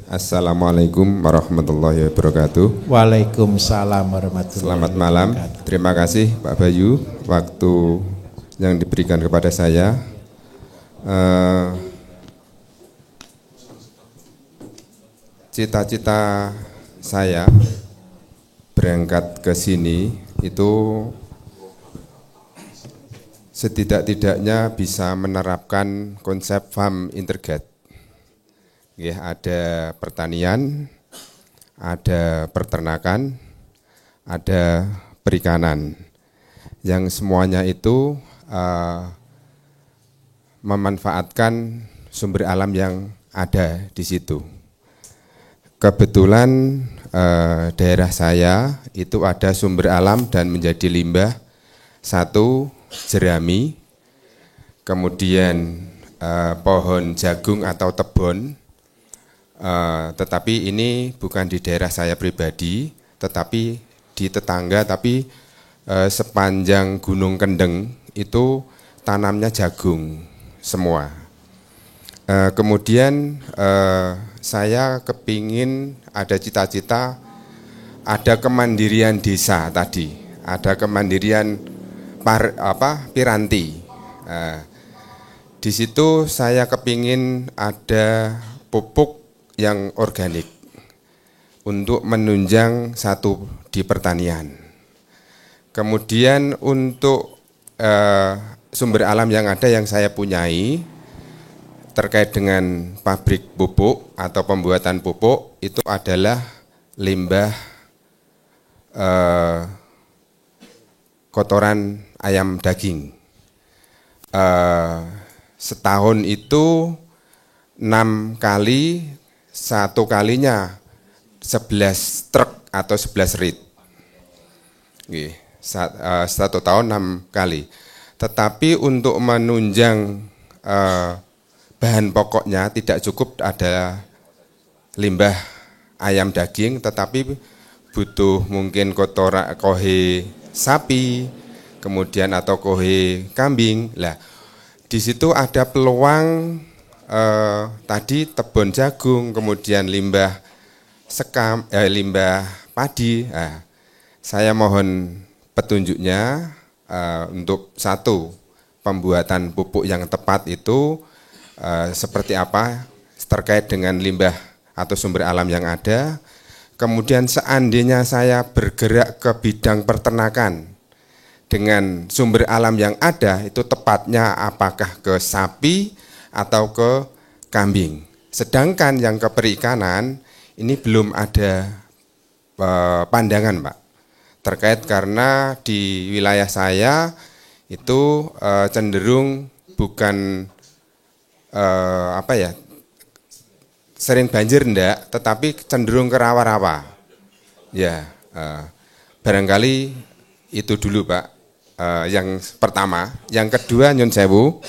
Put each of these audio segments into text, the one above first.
Assalamualaikum warahmatullahi wabarakatuh. Waalaikumsalam warahmatullahi Selamat malam. Terima kasih Pak Bayu waktu yang diberikan kepada saya. Cita-cita saya berangkat ke sini itu setidak-tidaknya bisa menerapkan konsep farm integrate. Ya, ada pertanian, ada peternakan, ada perikanan, yang semuanya itu memanfaatkan sumber alam yang ada di situ. Kebetulan daerah saya itu ada sumber alam dan menjadi limbah, satu jerami, kemudian pohon jagung atau tebon. Tetapi ini bukan di daerah saya pribadi, tetapi di tetangga, tapi sepanjang Gunung Kendeng itu tanamnya jagung semua. Kemudian saya kepingin ada cita-cita, ada kemandirian desa tadi, ada kemandirian piranti. Di situ saya kepingin ada pupuk yang organik untuk menunjang satu di pertanian. Kemudian untuk sumber alam yang ada yang saya punyai terkait dengan pabrik pupuk atau pembuatan pupuk itu adalah limbah kotoran ayam daging. Setahun itu 6 kali, satu kalinya 11 truk atau 11 rit. Satu tahun 6 kali. Tetapi untuk menunjang bahan pokoknya tidak cukup ada limbah ayam daging, tetapi butuh mungkin kohe sapi, kemudian atau kohe kambing. Lah, di situ ada peluang tadi tebon jagung, kemudian limbah limbah padi. Saya mohon petunjuknya untuk satu pembuatan pupuk yang tepat itu seperti apa terkait dengan limbah atau sumber alam yang ada. Kemudian seandainya saya bergerak ke bidang peternakan dengan sumber alam yang ada, itu tepatnya apakah ke sapi atau ke kambing. Sedangkan yang ke perikanan ini belum ada pandangan, Pak. Terkait karena di wilayah saya itu cenderung bukan sering banjir enggak, tetapi cenderung ke rawa-rawa. Ya, barangkali itu dulu, Pak. Yang pertama, yang kedua nyun sewu.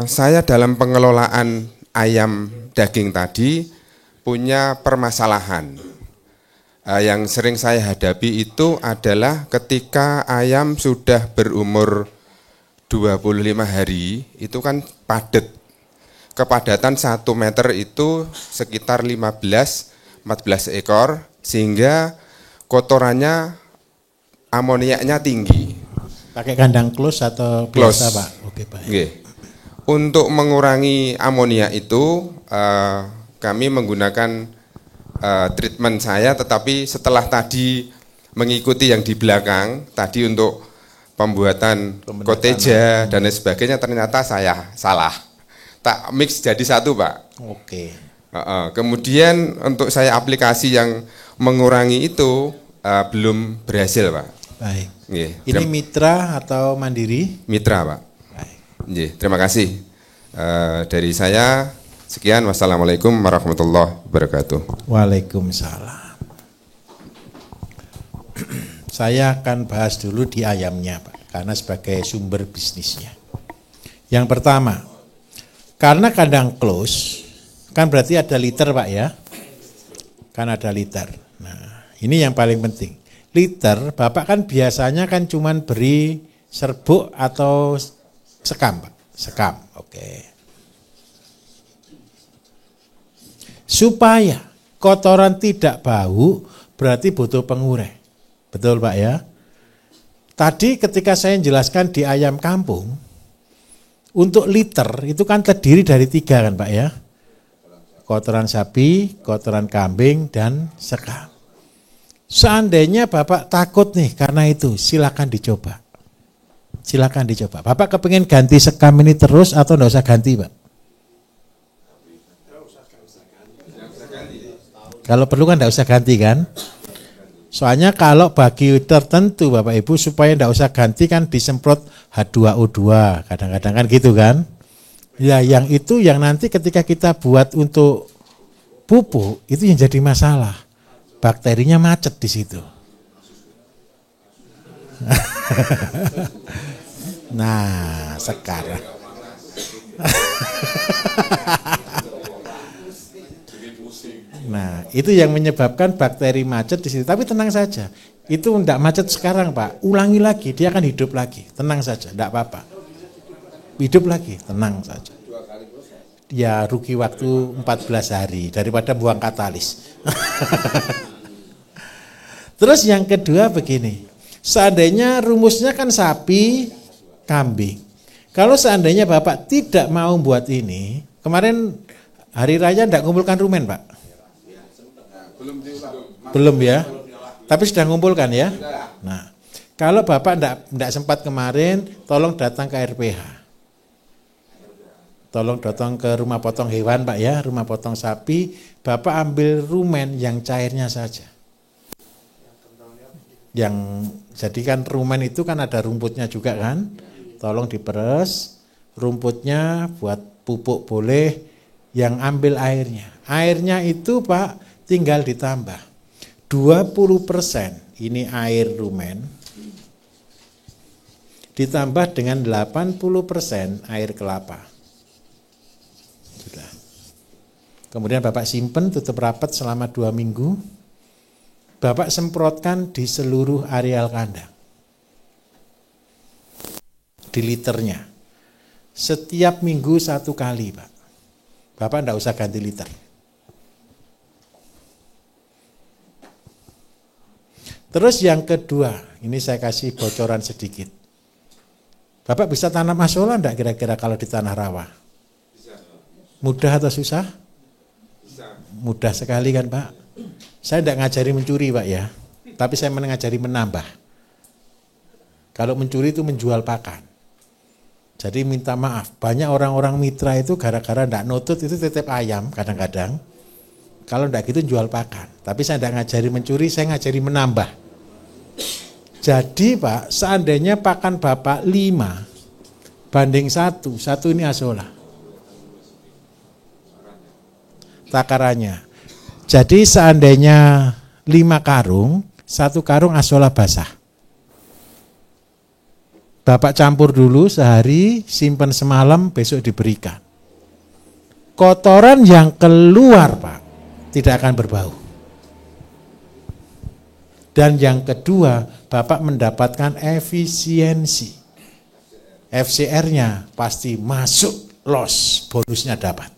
Saya dalam pengelolaan ayam daging tadi punya permasalahan. Yang sering saya hadapi itu adalah ketika ayam sudah berumur 25 hari, itu kan padat. Kepadatan 1 meter itu sekitar 15-14 ekor, sehingga kotorannya, amoniaknya tinggi. Pakai kandang close atau biasa, Pak? Oke, Pak. Okay. Untuk mengurangi amonia itu, kami menggunakan treatment saya, tetapi setelah tadi mengikuti yang di belakang, tadi untuk pembuatan koteja dan lain sebagainya, ternyata saya salah. Tak mix jadi satu, Pak. Oke. Kemudian untuk saya aplikasi yang mengurangi itu belum berhasil, Pak. Baik. Ini mitra atau mandiri? Mitra, Pak. Terima kasih. Dari saya sekian. Wassalamualaikum warahmatullahi wabarakatuh. Waalaikumsalam. Saya akan bahas dulu di ayamnya, Pak, karena sebagai sumber bisnisnya. Yang pertama, karena kandang close, kan berarti ada liter, Pak, ya? Kan ada liter. Nah, ini yang paling penting. Liter, Bapak kan biasanya kan cuman beri serbuk atau sekam, Pak? Sekam, oke. Supaya kotoran tidak bau, berarti butuh pengurai. Betul Pak ya? Tadi ketika saya jelaskan di ayam kampung, untuk liter itu kan terdiri dari 3 kan Pak ya? Kotoran sapi, kotoran kambing, dan sekam. Seandainya Bapak takut nih karena itu, silakan dicoba. Silakan dicoba. Bapak kepengen ganti sekam ini terus atau enggak usah ganti Pak? Kalau perlu kan enggak usah ganti kan? Soalnya kalau bagi tertentu Bapak Ibu supaya enggak usah ganti kan disemprot H2O2. Kadang-kadang kan gitu kan? Ya yang itu yang nanti ketika kita buat untuk pupuk itu yang jadi masalah. Bakterinya macet di situ. Nah, sekarang. Nah, itu yang menyebabkan bakteri macet di situ. Tapi tenang saja, itu enggak macet sekarang Pak. Ulangi lagi, dia akan hidup lagi. Tenang saja, enggak apa-apa. Hidup lagi, tenang saja. Ya rugi waktu 14 hari daripada buang katalis. Terus yang kedua begini, seandainya rumusnya kan sapi, kambing. Kalau seandainya Bapak tidak mau buat ini, kemarin hari raya enggak kumpulkan rumen Pak? Belum ya? Tapi sudah ngumpulkan ya? Nah, kalau Bapak enggak sempat kemarin, tolong datang ke RPH. Tolong datang ke rumah potong hewan Pak ya, rumah potong sapi, Bapak ambil rumen yang cairnya saja. Yang jadikan rumen itu kan ada rumputnya juga kan, tolong diperes, rumputnya buat pupuk boleh, yang ambil airnya. Airnya itu Pak tinggal ditambah 20% ini air rumen, ditambah dengan 80% air kelapa. Sudah. Kemudian Bapak simpen, tutup rapat selama 2 minggu. Bapak semprotkan di seluruh areal kandang. Di liternya. Setiap minggu 1 kali Pak. Bapak enggak usah ganti liter. Terus yang kedua, ini saya kasih bocoran sedikit. Bapak bisa tanam asola enggak kira-kira kalau di tanah rawa? Mudah atau susah? Mudah sekali kan Pak. Saya tidak ngajari mencuri Pak ya, tapi saya mengajari menambah. Kalau mencuri itu menjual pakan. Jadi minta maaf, banyak orang-orang mitra itu gara-gara tidak nutut itu titip ayam kadang-kadang. Kalau tidak gitu jual pakan. Tapi saya tidak ngajari mencuri, saya ngajari menambah. Jadi Pak, seandainya pakan Bapak 5 banding 1 ini asola. Takarannya. Jadi seandainya 5 karung, 1 karung asola basah. Bapak campur dulu sehari, simpan semalam, besok diberikan. Kotoran yang keluar Pak, tidak akan berbau. Dan yang kedua, Bapak mendapatkan efisiensi. FCR-nya pasti masuk, los, bonusnya dapat.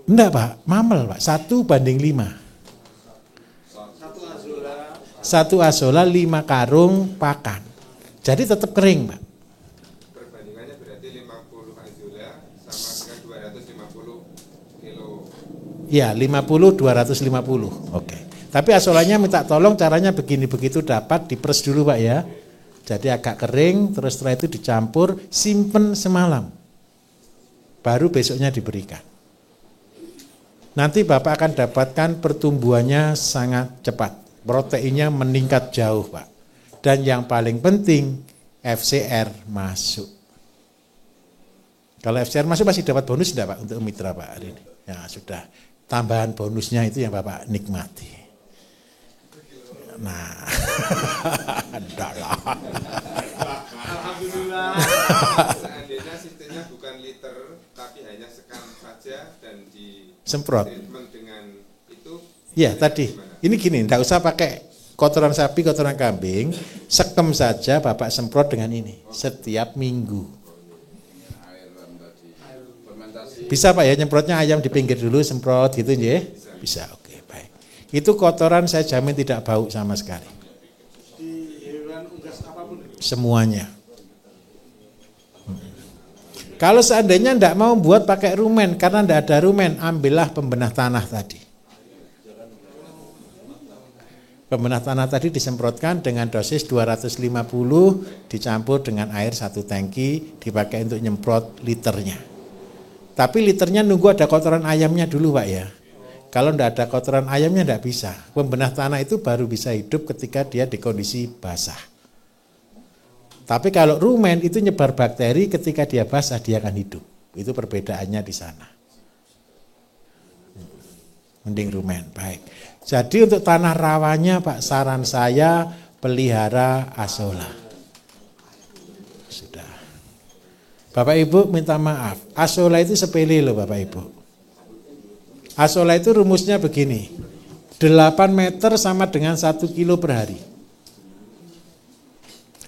Enggak Pak, mamel Pak, 1 banding 5. 1 asola 5 karung pakan. Jadi tetap kering Pak. Perbandingannya berarti 50 azola sama dengan 250 kilo. Ya 50, 250, oke. Tapi asolanya minta tolong caranya begini, begitu dapat diperes dulu Pak ya. Jadi agak kering, terus setelah itu dicampur, simpen semalam. Baru besoknya diberikan. Nanti Bapak akan dapatkan pertumbuhannya sangat cepat. Proteinnya meningkat jauh Pak. Dan yang paling penting, FCR masuk. Kalau FCR masuk masih dapat bonus tidak Pak untuk mitra Pak hari ini? Ya sudah, tambahan bonusnya itu yang Bapak nikmati. Nah, enggak lah. Alhamdulillah. Seandainya sistemnya bukan liter, tapi hanya sekam saja dan semprot. Dengan itu. Ya tadi, ini gini, enggak usah pakai kotoran sapi, kotoran kambing, sekem saja Bapak semprot dengan ini setiap minggu. Bisa Pak ya, nyemprotnya ayam di pinggir dulu, semprot gitu ya? Bisa, oke, baik. Itu kotoran saya jamin tidak bau sama sekali. Di hewan unggas apapun. Semuanya. Kalau seandainya tidak mau buat pakai rumen, karena tidak ada rumen, ambillah pembenah tanah tadi. Pembenah tanah tadi disemprotkan dengan dosis 250, dicampur dengan air 1 tangki, dipakai untuk nyemprot liternya. Tapi liternya nunggu ada kotoran ayamnya dulu Pak ya. Kalau tidak ada kotoran ayamnya tidak bisa. Pembenah tanah itu baru bisa hidup ketika dia di kondisi basah. Tapi kalau rumen itu nyebar bakteri, ketika dia basah dia akan hidup. Itu perbedaannya di sana. Mending rumen, baik. Jadi untuk tanah rawanya Pak, saran saya pelihara asola. Sudah. Bapak Ibu minta maaf, asola itu sepele loh Bapak Ibu. Asola itu rumusnya begini, 8 meter sama dengan 1 kilo per hari.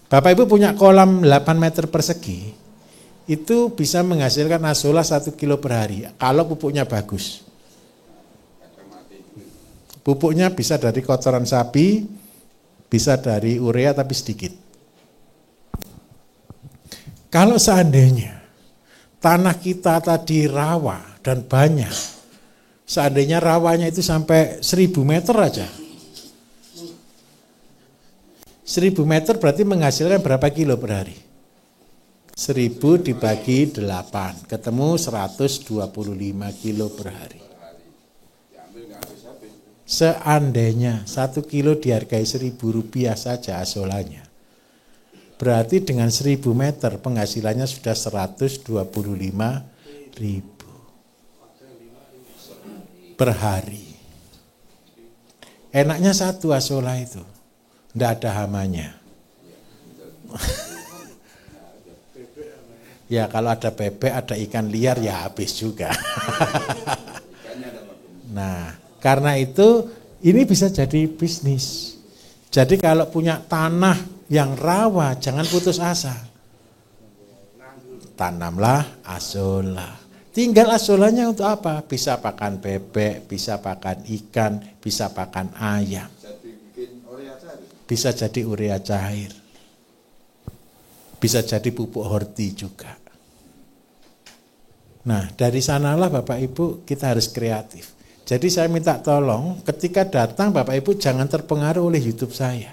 Bapak Ibu punya kolam 8 meter persegi, itu bisa menghasilkan asola 1 kilo per hari, kalau pupuknya bagus. Pupuknya bisa dari kotoran sapi, bisa dari urea tapi sedikit. Kalau seandainya tanah kita tadi rawa dan banyak, seandainya rawanya itu sampai 1000 meter aja. 1000 meter berarti menghasilkan berapa kilo per hari? 1000 dibagi 8, ketemu 125 kilo per hari. Seandainya 1 kilo dihargai Rp1.000 saja asolanya, berarti dengan 1000 meter penghasilannya sudah 125.000 per hari. Enaknya satu asola itu, tidak ada hamanya. Ya kalau ada bebek, ada ikan liar ya habis juga. Nah, karena itu ini bisa jadi bisnis. Jadi kalau punya tanah yang rawa, jangan putus asa. Tanamlah asola. Tinggal asolanya untuk apa? Bisa pakan bebek, bisa pakan ikan, bisa pakan ayam. Bisa jadi urea cair. Bisa jadi pupuk horti juga. Nah, dari sanalah Bapak Ibu kita harus kreatif. Jadi saya minta tolong ketika datang Bapak Ibu jangan terpengaruh oleh YouTube saya.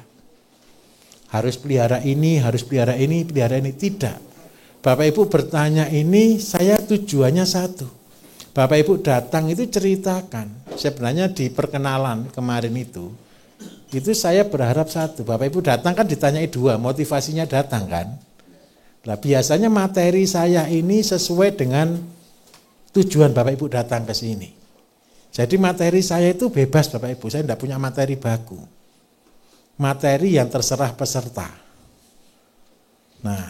Harus pelihara ini, harus pelihara ini, pelihara ini. Tidak. Bapak Ibu bertanya ini saya tujuannya satu. Bapak Ibu datang itu ceritakan. Sebenarnya di perkenalan kemarin itu saya berharap satu. Bapak Ibu datang kan ditanyai 2, motivasinya datang kan. Nah biasanya materi saya ini sesuai dengan tujuan Bapak Ibu datang ke sini. Jadi materi saya itu bebas Bapak Ibu, saya tidak punya materi baku. Materi yang terserah peserta. Nah,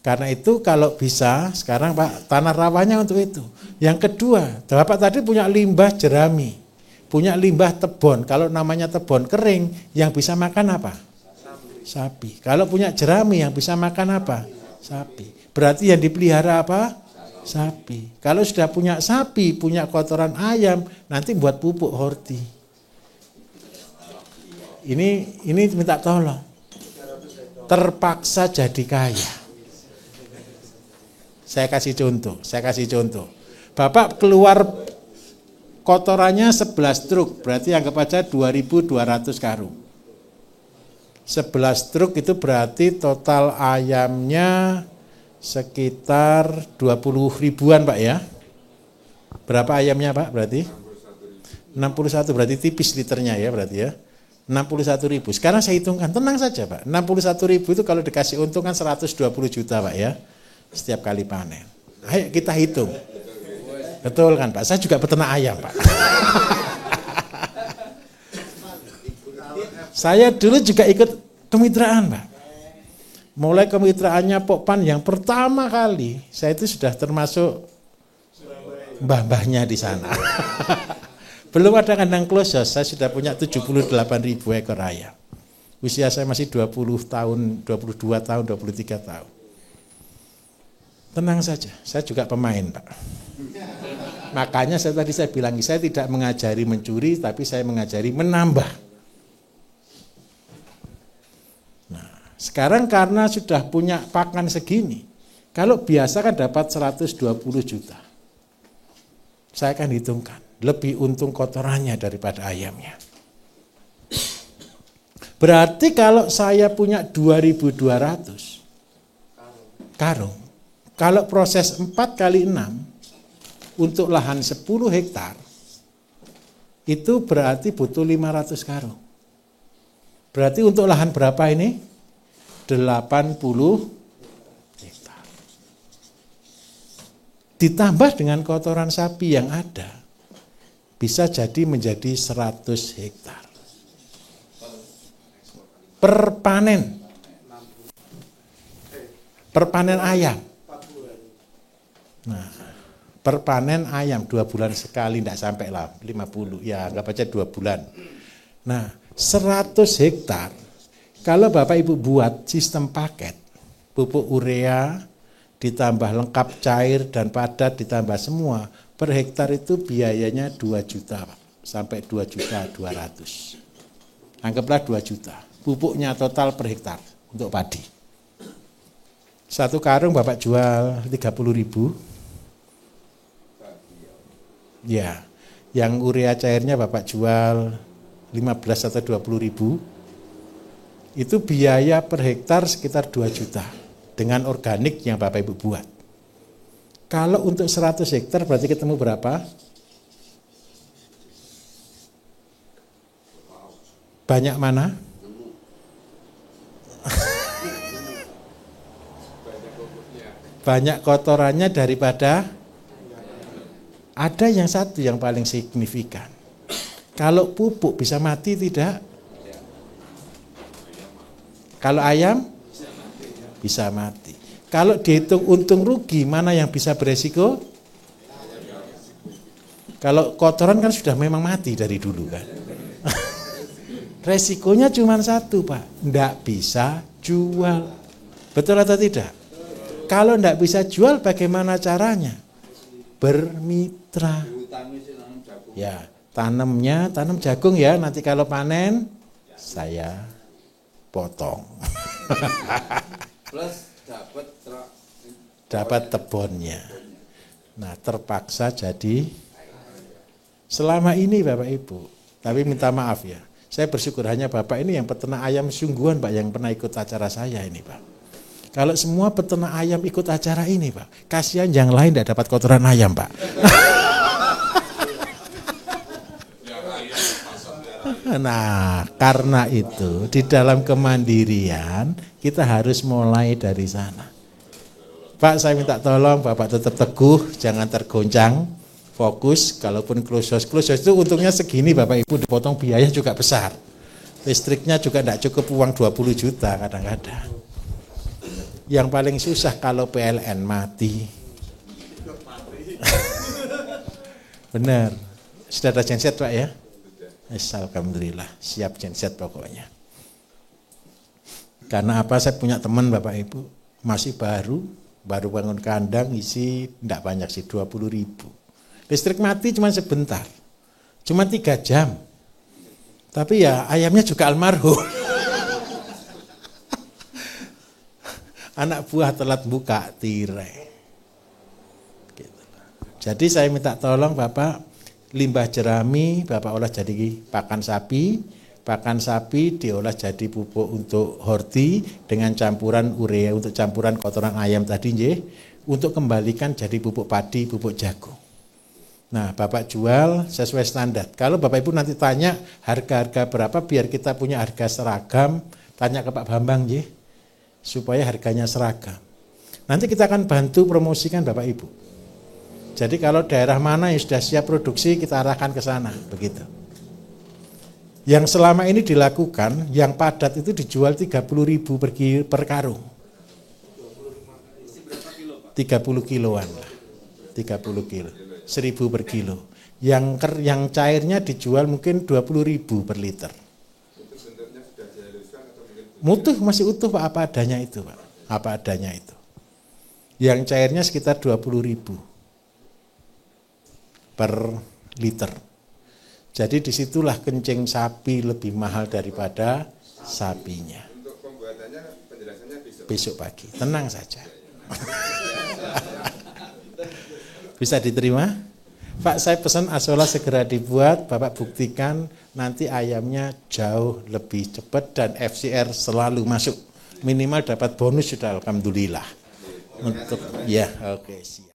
karena itu kalau bisa sekarang Pak, tanah rawanya untuk itu. Yang kedua, Bapak tadi punya limbah jerami, punya limbah tebon. Kalau namanya tebon kering, yang bisa makan apa? Sapi. Kalau punya jerami, yang bisa makan apa? Sapi. Berarti yang dipelihara apa? Sapi. Kalau sudah punya sapi, punya kotoran ayam, nanti buat pupuk horti. Ini minta tolong. Terpaksa jadi kaya. Saya kasih contoh. Bapak keluar kotorannya 11 truk, berarti anggap aja 2.200 karung. 11 truk itu berarti total ayamnya sekitar 20 ribuan Pak ya. Berapa ayamnya Pak berarti? 61 berarti tipis liternya ya berarti ya. 61 ribu. Sekarang saya hitungkan, tenang saja Pak. 61 ribu itu kalau dikasih untung kan 120 juta Pak ya. Setiap kali panen. Ayo kita hitung. Betul kan Pak? Saya juga peternak ayam Pak. Saya dulu juga ikut kemitraan Pak. Mulai kemitraannya Pokpan yang pertama kali, saya itu sudah termasuk mbah-mbahnya di sana. Belum ada kandang close, saya sudah punya 78.000 ekor ayam. Usia saya masih 20 tahun, 22 tahun, 23 tahun. Tenang saja, saya juga pemain Pak. Makanya tadi saya bilang, saya tidak mengajari mencuri, tapi saya mengajari menambah. Nah, sekarang karena sudah punya pakan segini, kalau biasa kan dapat 120 juta. Saya akan hitungkan, lebih untung kotorannya daripada ayamnya. Berarti kalau saya punya 2.200 karung, kalau proses 4 kali 6 untuk lahan 10 hektar, itu berarti butuh 500 karung. Berarti untuk lahan berapa ini? 80 hektar. Ditambah dengan kotoran sapi yang ada, bisa jadi menjadi 100 hektar. Per panen. Per panen ayam. Nah, per panen ayam 2 bulan sekali, tidak sampai lah 50, ya anggap aja 2 bulan. Nah, 100 hektar, kalau Bapak Ibu buat sistem paket, pupuk urea, ditambah lengkap cair dan padat, ditambah semua, per hektar itu biayanya 2 juta, sampai 2 juta 200. Anggaplah 2 juta, pupuknya total per hektar untuk padi. 1 karung Bapak jual 30.000. Ya, yang urea cairnya Bapak jual 15 atau 20.000, itu biaya per hektar sekitar 2 juta dengan organik yang Bapak Ibu buat. Kalau untuk 100 hektar berarti ketemu berapa? Banyak mana? Banyak kotorannya daripada. Ada yang satu yang paling signifikan. Kalau pupuk bisa mati tidak? Kalau ayam bisa mati. Kalau dihitung untung rugi, mana yang bisa beresiko? Kalau kotoran kan sudah memang mati dari dulu kan. Resikonya cuma satu, Pak. Tidak bisa jual. Betul atau tidak? Kalau tidak bisa jual, bagaimana caranya? Bermitra. Ya, tanam jagung ya, nanti kalau panen saya potong. Plus dapat tebonnya. Nah, terpaksa jadi selama ini Bapak Ibu. Tapi minta maaf ya, saya bersyukur hanya Bapak ini yang peternak ayam sungguhan Pak, yang pernah ikut acara saya ini Pak. Kalau semua peternak ayam ikut acara ini Pak, kasihan yang lain tidak dapat kotoran ayam Pak. Nah, karena itu di dalam kemandirian kita harus mulai dari sana. Pak, saya minta tolong Bapak tetap teguh, jangan tergoncang, fokus. Kalaupun close house itu untungnya segini Bapak Ibu, dipotong biaya juga besar. Listriknya juga tidak cukup uang 20 juta kadang-kadang. Yang paling susah kalau PLN mati. Benar. Sudah ada genset Pak ya? Alhamdulillah, siap genset pokoknya. Karena apa? Saya punya teman Bapak Ibu, masih baru bangun kandang, isi tidak banyak sih, 20.000. Listrik mati cuma sebentar, cuma 3 jam. Tapi ya ayamnya juga almarhum. Anak buah telat buka tirai. Gitu. Jadi saya minta tolong Bapak, limbah jerami Bapak olah jadi pakan sapi diolah jadi pupuk untuk horti dengan campuran urea untuk campuran kotoran ayam tadi nggih, untuk kembalikan jadi pupuk padi, pupuk jagung. Nah, Bapak jual sesuai standar. Kalau Bapak Ibu nanti tanya harga-harga berapa biar kita punya harga seragam, tanya ke Pak Bambang nggih, supaya harganya seragam. Nanti kita akan bantu promosikan Bapak Ibu. Jadi kalau daerah mana yang sudah siap produksi, kita arahkan ke sana, begitu. Yang selama ini dilakukan, yang padat itu dijual 30.000 per karung. 30 kiloan lah. 30 kilo. 1.000 per kilo. Yang cairnya dijual mungkin 20.000 per liter. Mutuh, masih utuh Pak, apa adanya itu Pak. Apa adanya itu. Yang cairnya sekitar 20.000. per liter. Jadi disitulah kencing sapi lebih mahal daripada sapinya. Untuk pembuatannya penjelasannya Besok pagi, tenang saja. Bisa diterima? Pak, saya pesan asola segera dibuat, Bapak buktikan nanti ayamnya jauh lebih cepat dan FCR selalu masuk. Minimal dapat bonus sudah alhamdulillah. Untuk ya, oke, siap.